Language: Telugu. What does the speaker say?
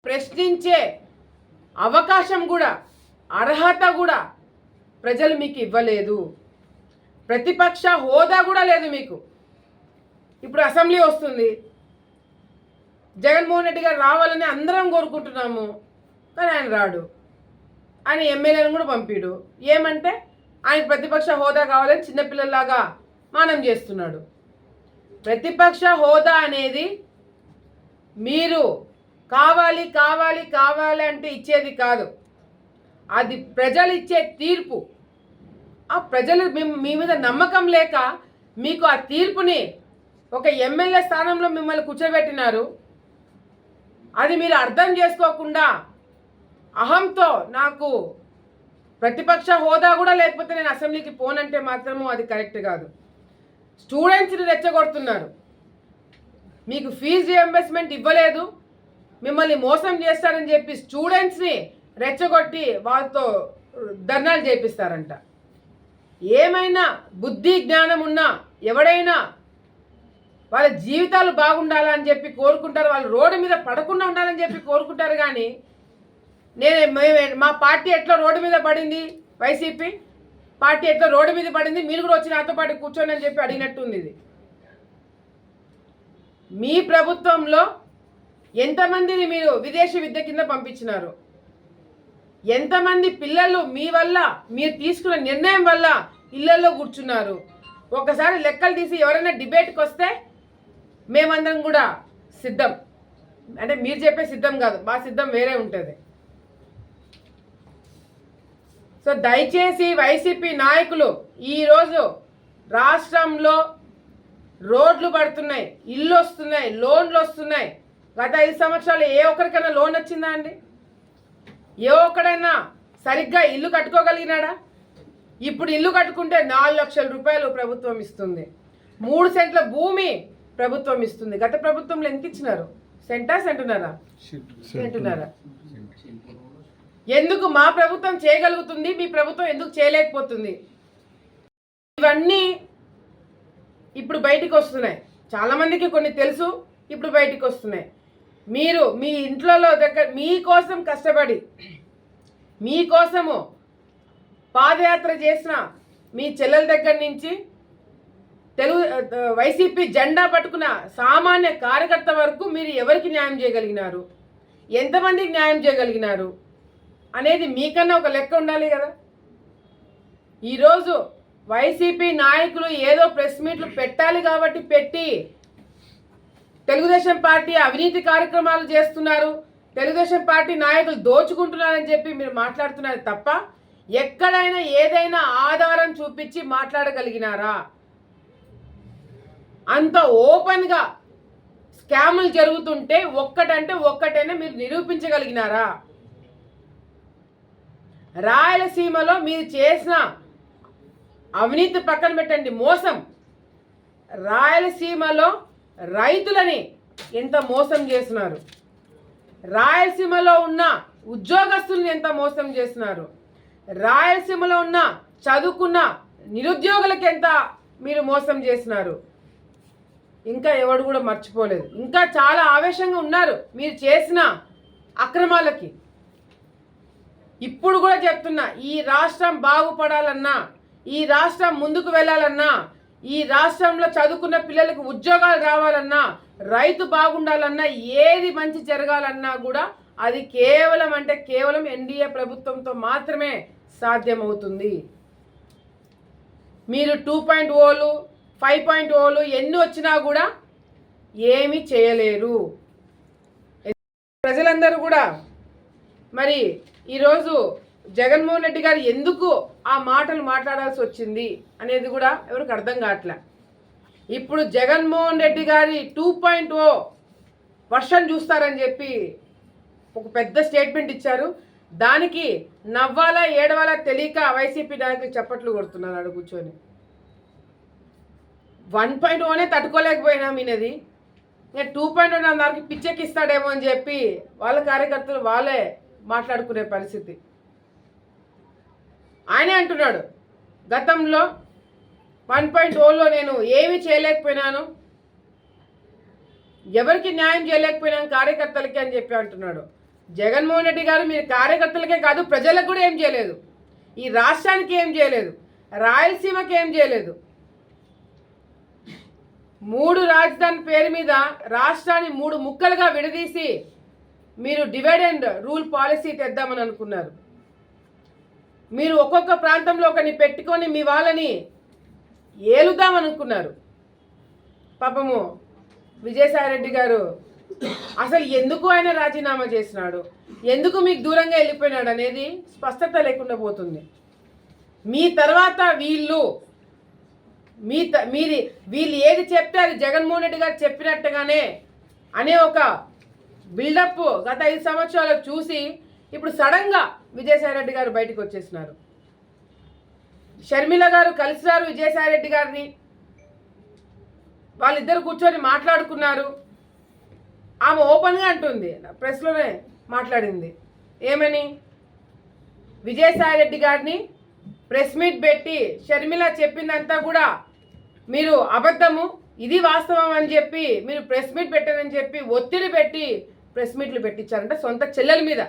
ప్రశ్నించే అవకాశం కూడా అర్హత కూడా ప్రజలు మీకు ఇవ్వలేదు. ప్రతిపక్ష హోదా కూడా లేదు మీకు. ఇప్పుడు అసెంబ్లీ వస్తుంది, జగన్మోహన్ రెడ్డి గారు రావాలని అందరం కోరుకుంటున్నాము, కానీ ఆయన రాడు. ఆయన ఎమ్మెల్యేలను కూడా పంపిడు. ఏమంటే ఆయన ప్రతిపక్ష హోదా కావాలని చిన్నపిల్లల్లాగా మానం చేస్తున్నాడు. ప్రతిపక్ష హోదా అనేది మీరు కావాలి కావాలి కావాలి అంటే ఇచ్చేది కాదు, అది ప్రజలు ఇచ్చే తీర్పు. ఆ ప్రజలు మీ మీద నమ్మకం లేక మీకు ఆ తీర్పుని ఒక ఎమ్మెల్యే స్థానంలో మిమ్మల్ని కూర్చోబెట్టినారు. అది మీరు అర్థం చేసుకోకుండా అహంతో నాకు ప్రతిపక్ష హోదా కూడా లేకపోతే నేను అసెంబ్లీకి పోనంటే మాత్రము అది కరెక్ట్ కాదు. స్టూడెంట్స్ని రెచ్చగొడుతున్నారు. మీకు ఫీజు రియంబర్స్మెంట్ ఇవ్వలేదు, మిమ్మల్ని మోసం చేస్తారని చెప్పి స్టూడెంట్స్ని రెచ్చగొట్టి వాళ్ళతో ధర్నాలు చేపిస్తారంట. ఏమైనా బుద్ధి జ్ఞానం ఉన్నా ఎవడైనా వాళ్ళ జీవితాలు బాగుండాలని చెప్పి కోరుకుంటారు, వాళ్ళు రోడ్డు మీద పడకుండా ఉండాలని చెప్పి కోరుకుంటారు. కానీ మా పార్టీ ఎట్లా రోడ్డు మీద పడింది, వైసీపీ పార్టీ ఎట్లా రోడ్డు మీద పడింది, మీరు కూడా వచ్చి నాతో పాటు కూర్చోండి అని చెప్పి అడిగినట్టుంది. ఇది మీ ప్రభుత్వంలో ఎంతమందిని మీరు విదేశీ విద్య కింద పంపించినారు? ఎంతమంది పిల్లలు మీ వల్ల మీరు తీసుకున్న నిర్ణయం వల్ల ఇళ్లలో కూర్చున్నారు? ఒకసారి లెక్కలు తీసి ఎవరైనా డిబేట్కి వస్తే మేమందరం కూడా సిద్ధం. అంటే మీరు చెప్పే సిద్ధం కాదు, మా సిద్ధం వేరే ఉంటుంది. సో దయచేసి వైసీపీ నాయకులు, ఈరోజు రాష్ట్రంలో రోడ్లు పడుతున్నాయి, ఇల్లు వస్తున్నాయి, లోన్లు వస్తున్నాయి. గత 5 సంవత్సరాలు ఏ ఒక్కరికైనా లోన్ వచ్చిందా అండి? ఏ ఒక్కడైనా సరిగ్గా ఇల్లు కట్టుకోగలిగినాడా? ఇప్పుడు ఇల్లు కట్టుకుంటే 4 లక్షల రూపాయలు ప్రభుత్వం ఇస్తుంది, 3 సెంట్ల భూమి ప్రభుత్వం ఇస్తుంది. గత ప్రభుత్వంలో ఎంత ఇచ్చినారు? సెంటున్నారా? ఎందుకు మా ప్రభుత్వం చేయగలుగుతుంది, మీ ప్రభుత్వం ఎందుకు చేయలేకపోతుంది? ఇవన్నీ ఇప్పుడు బయటికి వస్తున్నాయి. చాలామందికి కొన్ని తెలుసు, ఇప్పుడు బయటికి వస్తున్నాయి. మీరు మీ ఇంట్లో దగ్గర మీకోసం కష్టపడి మీకోసము పాదయాత్ర చేసిన మీ చెల్లెల దగ్గర నుంచి వైసీపీ జెండా పట్టుకున్న సామాన్య కార్యకర్త వరకు మీరు ఎవరికి న్యాయం చేయగలిగినారు, ఎంతమందికి న్యాయం చేయగలిగినారు అనేది మీకన్నా ఒక లెక్క ఉండాలి కదా. ఈరోజు వైసీపీ నాయకులు ఏదో ప్రెస్ మీట్లు పెట్టాలి కాబట్టి పెట్టి తెలుగుదేశం పార్టీ అవినీతి కార్యక్రమాలు చేస్తున్నారు, తెలుగుదేశం పార్టీ నాయకులు దోచుకుంటున్నారని చెప్పి మీరు మాట్లాడుతున్నారు తప్ప ఎక్కడైనా ఏదైనా ఆధారం చూపించి మాట్లాడగలిగినారా? అంత ఓపెన్గా స్కాములు జరుగుతుంటే ఒక్కటైనా మీరు నిరూపించగలిగినారా? రాయలసీమలో మీరు చేసిన అవినీతి పక్కన పెట్టండి, మోసం. రాయలసీమలో రైతులని ఎంత మోసం చేస్తున్నారు, రాయలసీమలో ఉన్న ఉద్యోగస్తుల్ని ఎంత మోసం చేస్తున్నారు, రాయలసీమలో ఉన్న చదువుకున్న నిరుద్యోగులకి ఎంత మీరు మోసం చేస్తున్నారు. ఇంకా ఎవడు కూడా మర్చిపోలేదు. ఇంకా చాలా ఆవేశంగా ఉన్నారు మీరు చేసిన అక్రమాలకి. ఇప్పుడు కూడా చెప్తున్నా, ఈ రాష్ట్రం బాగుపడాలన్నా, ఈ రాష్ట్రం ముందుకు వెళ్ళాలన్నా, ఈ రాష్ట్రంలో చదువుకున్న పిల్లలకు ఉద్యోగాలు రావాలన్నా, రైతు బాగుండాలన్నా, ఏది మంచి జరగాలన్నా కూడా అది కేవలం ఎన్డీఏ ప్రభుత్వంతో మాత్రమే సాధ్యమవుతుంది. మీరు 2.0లు 5.0లు ఎన్ని వచ్చినా కూడా ఏమీ చేయలేరు. ప్రజలందరూ కూడా మరి ఈరోజు జగన్మోహన్ రెడ్డి గారు ఎందుకు ఆ మాటలు మాట్లాడాల్సి వచ్చింది అనేది కూడా ఎవరికి అర్థం కావట్లే. ఇప్పుడు జగన్మోహన్ రెడ్డి గారి 2.0 వర్షన్ చూస్తారని చెప్పి ఒక పెద్ద స్టేట్మెంట్ ఇచ్చారు. దానికి నవ్వాలా ఏడవాలా తెలియక వైసీపీ నాయకులు చప్పట్లు కొడుతున్నారు ఆడ కూర్చొని. 1.0నే తట్టుకోలేకపోయినా మీనది, నేను 2.0 నా దానికి పిచ్చెక్కిస్తాడేమో అని చెప్పి వాళ్ళ కార్యకర్తలు వాళ్ళే మాట్లాడుకునే పరిస్థితి. ఆయనే అంటున్నాడు, గతంలో 1.0లో నేను ఏమీ చేయలేకపోయినాను, ఎవరికి న్యాయం చేయలేకపోయినాను కార్యకర్తలకి అని చెప్పి అంటున్నాడు. జగన్మోహన్ రెడ్డి గారు మీరు కార్యకర్తలకే కాదు ప్రజలకు కూడా ఏం చేయలేదు, ఈ రాష్ట్రానికి ఏం చేయలేదు, రాయలసీమకి ఏం చేయలేదు. 3 రాజధాని పేరు మీద రాష్ట్రాన్ని 3 ముక్కలుగా విడదీసి మీరు డివైడ్ అండ్ రూల్ పాలసీ తెద్దామని అనుకున్నారు. మీరు ఒక్కొక్క ప్రాంతంలో ఒకరిని పెట్టుకొని మీ వాళ్ళని ఏలుదామనుకున్నారు. పాపము విజయసాయిరెడ్డి గారు అసలు ఎందుకు ఆయన రాజీనామా చేసినాడు, ఎందుకు మీకు దూరంగా వెళ్ళిపోయినాడు అనేది స్పష్టత లేకుండా పోతుంది. మీ తర్వాత వీళ్ళు ఏది చెప్తే అది జగన్మోహన్ రెడ్డి గారు చెప్పినట్టుగానే అనే ఒక బిల్డప్ గత 5 సంవత్సరాలకు చూసి ఇప్పుడు సడన్గా విజయసాయిరెడ్డి గారు బయటకు వచ్చేసినారు. షర్మిల గారు కలిసినారు విజయసాయిరెడ్డి గారిని, వాళ్ళిద్దరు కూర్చొని మాట్లాడుకున్నారు. ఆమె ఓపెన్గా అంటుంది, ప్రెస్లోనే మాట్లాడింది, ఏమని విజయసాయిరెడ్డి గారిని ప్రెస్ మీట్ పెట్టి షర్మిల చెప్పిందంతా కూడా మీరు అబద్ధము, ఇది వాస్తవం అని చెప్పి మీరు ప్రెస్ మీట్ పెట్టారని చెప్పి ఒత్తిడి పెట్టి ప్రెస్ మీట్లు పెట్టించారంట సొంత చెల్లెల మీద.